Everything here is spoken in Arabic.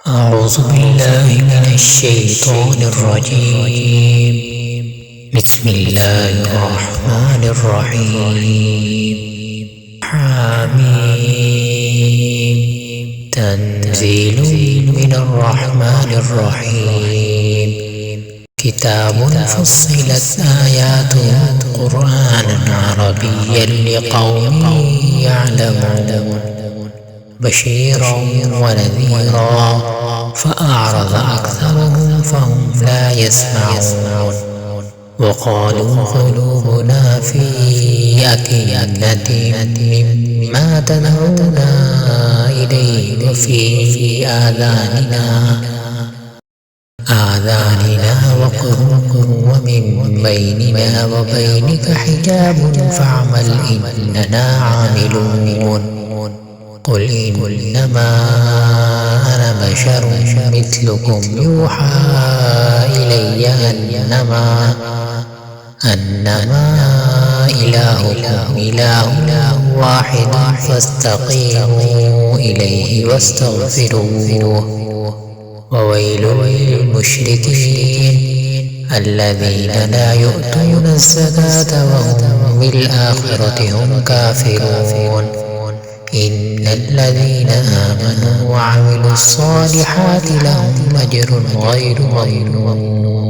أعوذ بالله من الشيطان الرجيم. بسم الله الرحمن الرحيم. حميم. تنزيل من الرحمن الرحيم. كتاب فصلت آياته قرآنا عربيا لقوم يعلمون بشيرا ونذيرا فأعرض أكثرهم فهم لا يسمعون وقالوا قلوبنا في أكنة مما تدعونا إليه وفي آذاننا وقر ومن بيننا وبينك حجاب فاعمل إننا عاملون. قل إنما أنا بشر مثلكم يوحى إلي أنما إلهكم إله واحد فاستقيموا إليه واستغفروه. وويل للمشركين الذين لا يؤتون الزكاة وهم بالآخرة هم كافرون. إن الذين آمنوا وعملوا الصالحات لهم أجر غير ممنون.